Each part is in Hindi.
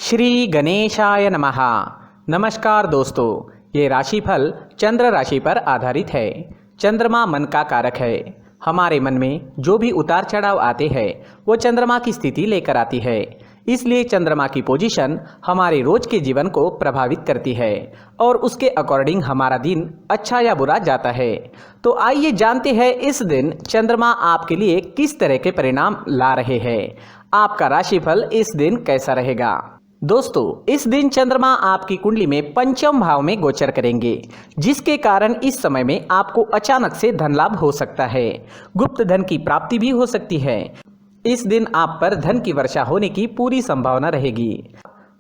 श्री गणेशाय नमः। नमस्कार दोस्तों, ये राशिफल चंद्र राशि पर आधारित है। चंद्रमा मन का कारक है। हमारे मन में जो भी उतार चढ़ाव आते हैं वो चंद्रमा की स्थिति लेकर आती है। इसलिए चंद्रमा की पोजीशन हमारे रोज के जीवन को प्रभावित करती है और उसके अकॉर्डिंग हमारा दिन अच्छा या बुरा जाता है। तो आइए जानते हैं इस दिन चंद्रमा आपके लिए किस तरह के परिणाम ला रहे हैं। आपका राशिफल इस दिन कैसा रहेगा। दोस्तों, इस दिन चंद्रमा आपकी कुंडली में पंचम भाव में गोचर करेंगे, जिसके कारण इस समय में आपको अचानक से धन लाभ हो सकता है। गुप्त धन की प्राप्ति भी हो सकती है। इस दिन आप पर धन की वर्षा होने की पूरी संभावना रहेगी।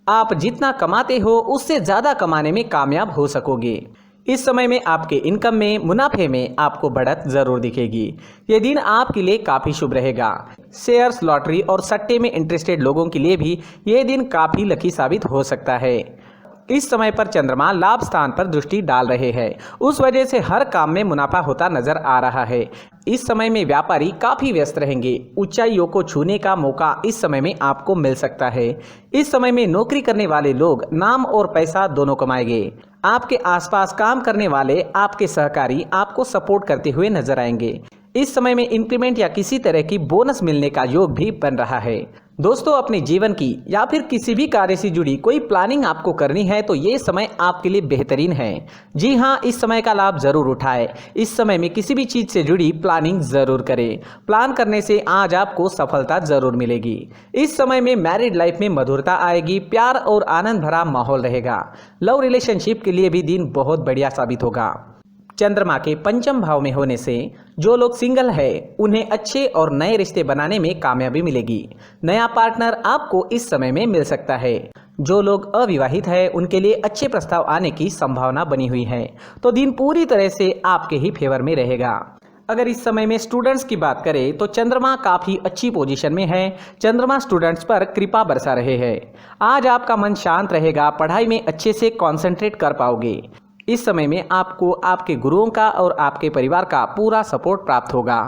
आप जितना कमाते हो उससे ज्यादा कमाने में कामयाब हो सकोगे। इस समय में आपके इनकम में, मुनाफे में आपको बढ़त जरूर दिखेगी। ये दिन आपके लिए काफी शुभ रहेगा। शेयर्स, लॉटरी और सट्टे में इंटरेस्टेड लोगों के लिए भी ये दिन काफी लकी साबित हो सकता है। इस समय पर चंद्रमा लाभ स्थान पर दृष्टि डाल रहे हैं, उस वजह से हर काम में मुनाफा होता नजर आ रहा है। इस समय में व्यापारी काफी व्यस्त रहेंगे। ऊंचाइयों को छूने का मौका इस समय में आपको मिल सकता है। इस समय में नौकरी करने वाले लोग नाम और पैसा दोनों कमाएंगे। आपके आसपास काम करने वाले आपके सहकारी आपको सपोर्ट करते हुए नजर आएंगे। इस समय में इंक्रीमेंट या किसी तरह की बोनस मिलने का योग भी बन रहा है। दोस्तों, अपने जीवन की या फिर किसी भी कार्य से जुड़ी कोई प्लानिंग आपको करनी है तो ये समय आपके लिए बेहतरीन है। जी हाँ, इस समय का लाभ जरूर उठाएं। इस समय में किसी भी चीज से जुड़ी प्लानिंग जरूर करें। प्लान करने से आज आपको सफलता जरूर मिलेगी। इस समय में मैरिड लाइफ में मधुरता आएगी। प्यार और आनंद भरा माहौल रहेगा। लव रिलेशनशिप के लिए भी दिन बहुत बढ़िया साबित होगा। चंद्रमा के पंचम भाव में होने से जो लोग सिंगल है उन्हें अच्छे और नए रिश्ते बनाने में कामयाबी मिलेगी। नया पार्टनर आपको इस समय में मिल सकता है। जो लोग अविवाहित है उनके लिए अच्छे प्रस्ताव आने की संभावना बनी हुई है। तो दिन पूरी तरह से आपके ही फेवर में रहेगा। अगर इस समय में स्टूडेंट्स की बात करें तो चंद्रमा काफी अच्छी पोजीशन में है। चंद्रमा स्टूडेंट्स पर कृपा बरसा रहे हैं। आज आपका मन शांत रहेगा। पढ़ाई में अच्छे से कंसंट्रेट कर पाओगे। इस समय में आपको आपके गुरुओं का और आपके परिवार का पूरा सपोर्ट प्राप्त होगा।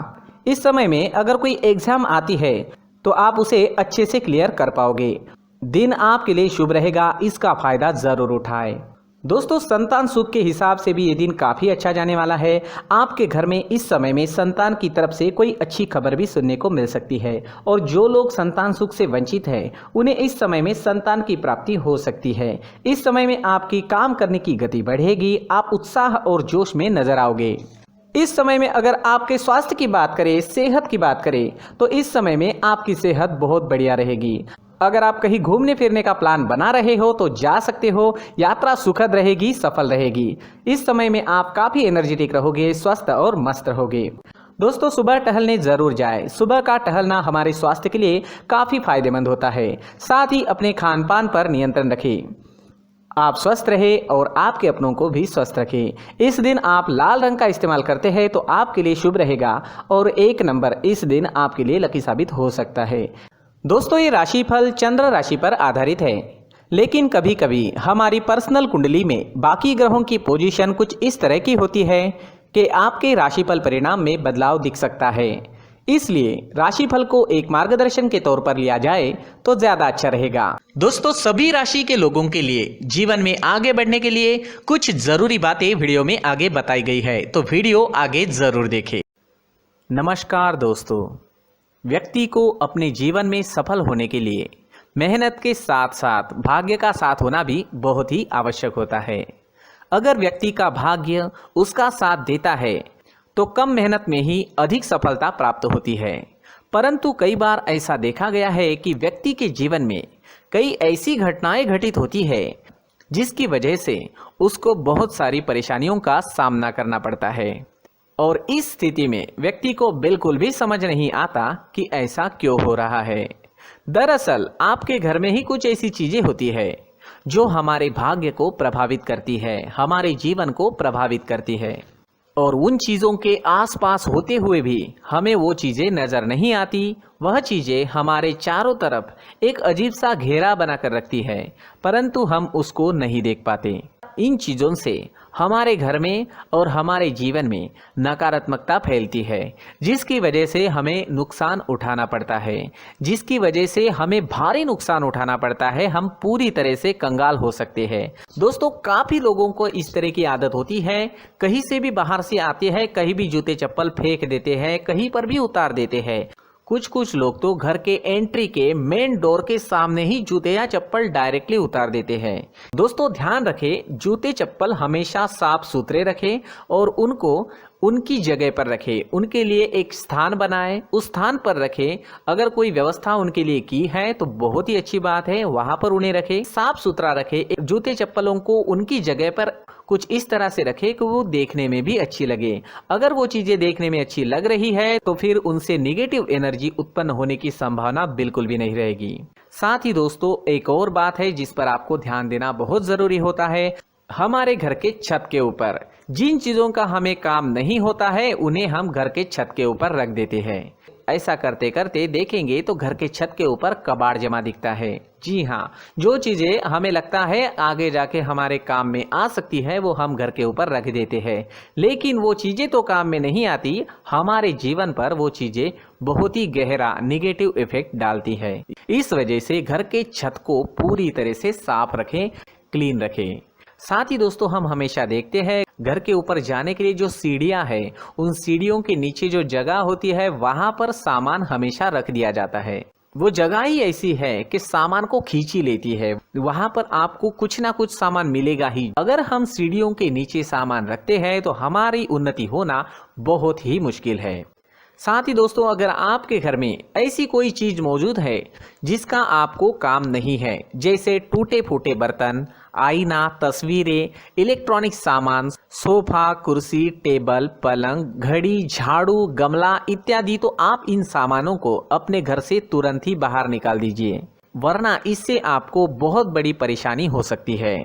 इस समय में अगर कोई एग्जाम आती है तो आप उसे अच्छे से क्लियर कर पाओगे। दिन आपके लिए शुभ रहेगा, इसका फायदा जरूर उठाएं। दोस्तों, संतान सुख के हिसाब से भी ये दिन काफ़ी अच्छा जाने वाला है। आपके घर में इस समय में संतान की तरफ से कोई अच्छी खबर भी सुनने को मिल सकती है और जो लोग संतान सुख से वंचित हैं उन्हें इस समय में संतान की प्राप्ति हो सकती है। इस समय में आपकी काम करने की गति बढ़ेगी। आप उत्साह और जोश में नजर आओगे। इस समय में अगर आपके स्वास्थ्य की बात करें, सेहत की बात करें तो इस समय में आपकी सेहत बहुत बढ़िया रहेगी। अगर आप कहीं घूमने फिरने का प्लान बना रहे हो तो जा सकते हो। यात्रा सुखद रहेगी, सफल रहेगी। इस समय में आप काफी एनर्जेटिक रहोगे, स्वस्थ और मस्त रहोगे। दोस्तों, सुबह टहलने जरूर जाएं। सुबह का टहलना हमारे स्वास्थ्य के लिए काफी फायदेमंद होता है। साथ ही अपने खान पान पर नियंत्रण रखें। आप स्वस्थ रहे और आपके अपनों को भी स्वस्थ रखें। इस दिन आप लाल रंग का इस्तेमाल करते हैं तो आपके लिए शुभ रहेगा और 1 नंबर इस दिन आपके लिए लकी साबित हो सकता है। दोस्तों, ये राशिफल चंद्र राशि पर आधारित है, लेकिन कभी कभी हमारी पर्सनल कुंडली में बाकी ग्रहों की पोजीशन कुछ इस तरह की होती है कि आपके राशिफल परिणाम में बदलाव दिख सकता है। इसलिए राशिफल को एक मार्गदर्शन के तौर पर लिया जाए तो ज्यादा अच्छा रहेगा। दोस्तों, सभी राशि के लोगों के लिए जीवन में आगे बढ़ने के लिए कुछ जरूरी बातें वीडियो में आगे बताई गई है, तो वीडियो आगे जरूर देखें। नमस्कार दोस्तों, व्यक्ति को अपने जीवन में सफल होने के लिए मेहनत के साथ साथ भाग्य का साथ होना भी बहुत ही आवश्यक होता है। अगर व्यक्ति का भाग्य उसका साथ देता है तो कम मेहनत में ही अधिक सफलता प्राप्त होती है। परंतु कई बार ऐसा देखा गया है कि व्यक्ति के जीवन में कई ऐसी घटनाएं घटित होती है जिसकी वजह से उसको बहुत सारी परेशानियों का सामना करना पड़ता है और इस स्थिति में व्यक्ति को बिल्कुल भी समझ नहीं आता कि ऐसा क्यों हो रहा है। दरअसल आपके घर में ही कुछ ऐसी चीजें होती है जो हमारे भाग्य को प्रभावित करती है, हमारे जीवन को प्रभावित करती है और उन चीजों के आसपास होते हुए भी हमें वो चीजें नजर नहीं आती। वह चीजें हमारे चारों तरफ एक अजीब सा घेरा बनाकर रखती है, परंतु हम उसको नहीं देख पाते। इन चीज़ों से हमारे घर में और हमारे जीवन में नकारात्मकता फैलती है, जिसकी वजह से हमें नुकसान उठाना पड़ता है, जिसकी वजह से हमें भारी नुकसान उठाना पड़ता है। हम पूरी तरह से कंगाल हो सकते हैं। दोस्तों, काफ़ी लोगों को इस तरह की आदत होती है, कहीं से भी बाहर से आते हैं, कहीं भी जूते चप्पल फेंक देते हैं, कहीं पर भी उतार देते हैं। कुछ लोग तो घर के एंट्री के मेन डोर के सामने ही जूते या चप्पल डायरेक्टली उतार देते हैं। दोस्तों, ध्यान रखें, जूते चप्पल हमेशा साफ सुथरे रखें और उनको उनकी जगह पर रखें। उनके लिए एक स्थान बनाएं, उस स्थान पर रखें। अगर कोई व्यवस्था उनके लिए की है तो बहुत ही अच्छी बात है, वहां पर उन्हें रखें, साफ सुथरा रखें। जूते चप्पलों को उनकी जगह पर कुछ इस तरह से रखें कि वो देखने में भी अच्छी लगे। अगर वो चीजें देखने में अच्छी लग रही है तो फिर उनसे निगेटिव एनर्जी उत्पन्न होने की संभावना बिल्कुल भी नहीं रहेगी। साथ ही दोस्तों, एक और बात है जिस पर आपको ध्यान देना बहुत जरूरी होता है। हमारे घर के छत के ऊपर जिन चीजों का हमें काम नहीं होता है उन्हें हम घर के छत के ऊपर रख देते हैं। ऐसा करते करते देखेंगे तो घर के छत के ऊपर कबाड़ जमा दिखता है। जी हाँ, जो चीजें हमें लगता है आगे जाके हमारे काम में आ सकती है वो हम घर के ऊपर रख देते हैं, लेकिन वो चीजें तो काम में नहीं आती, हमारे जीवन पर वो चीजें बहुत ही गहरा निगेटिव इफेक्ट डालती है। इस वजह से घर के छत को पूरी तरह से साफ रखें, क्लीन रखें। साथ ही दोस्तों, हम हमेशा देखते हैं घर के ऊपर जाने के लिए जो सीढ़ियां हैं, उन सीढ़ियों के नीचे जो जगह होती है वहां पर सामान हमेशा रख दिया जाता है। वो जगह ही ऐसी है कि सामान को खींची लेती है, वहां पर आपको कुछ ना कुछ सामान मिलेगा ही। अगर हम सीढ़ियों के नीचे सामान रखते हैं तो हमारी उन्नति होना बहुत ही मुश्किल है। साथ ही दोस्तों, अगर आपके घर में ऐसी कोई चीज मौजूद है जिसका आपको काम नहीं है, जैसे टूटे फूटे बर्तन, आईना, तस्वीरें, इलेक्ट्रॉनिक सामान, सोफा, कुर्सी, टेबल, पलंग, घड़ी, झाड़ू, गमला इत्यादि, तो आप इन सामानों को अपने घर से तुरंत ही बाहर निकाल दीजिए, वरना इससे आपको बहुत बड़ी परेशानी हो सकती है।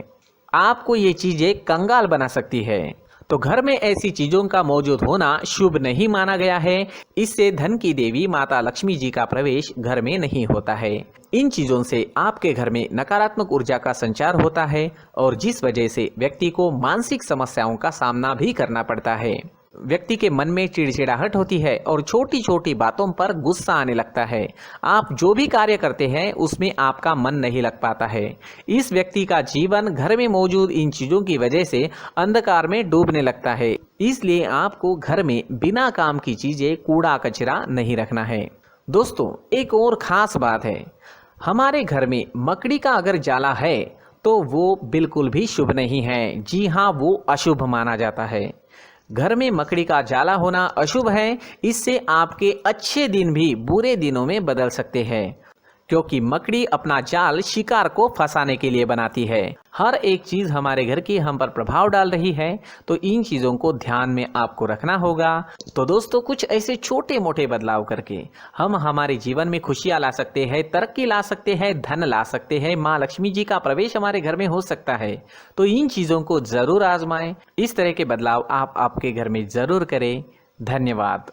आपको ये चीजें कंगाल बना सकती है। तो घर में ऐसी चीजों का मौजूद होना शुभ नहीं माना गया है। इससे धन की देवी माता लक्ष्मी जी का प्रवेश घर में नहीं होता है। इन चीजों से आपके घर में नकारात्मक ऊर्जा का संचार होता है और जिस वजह से व्यक्ति को मानसिक समस्याओं का सामना भी करना पड़ता है। व्यक्ति के मन में चिड़चिड़ाहट होती है और छोटी छोटी बातों पर गुस्सा आने लगता है। आप जो भी कार्य करते हैं उसमें आपका मन नहीं लग पाता है। इस व्यक्ति का जीवन घर में मौजूद इन चीजों की वजह से अंधकार में डूबने लगता है। इसलिए आपको घर में बिना काम की चीजें, कूड़ा कचरा नहीं रखना है। दोस्तों, एक और खास बात है, हमारे घर में मकड़ी का अगर जाला है तो वो बिल्कुल भी शुभ नहीं है। जी हाँ, वो अशुभ माना जाता है। घर में मकड़ी का जाला होना अशुभ है। इससे आपके अच्छे दिन भी बुरे दिनों में बदल सकते हैं, क्योंकि मकड़ी अपना जाल शिकार को फंसाने के लिए बनाती है। हर एक चीज हमारे घर की हम पर प्रभाव डाल रही है, तो इन चीजों को ध्यान में आपको रखना होगा। तो दोस्तों, कुछ ऐसे छोटे मोटे बदलाव करके हम हमारे जीवन में खुशियां ला सकते हैं, तरक्की ला सकते हैं, धन ला सकते हैं, माँ लक्ष्मी जी का प्रवेश हमारे घर में हो सकता है। तो इन चीजों को जरूर आजमाएं। इस तरह के बदलाव आप आपके घर में जरूर करें। धन्यवाद।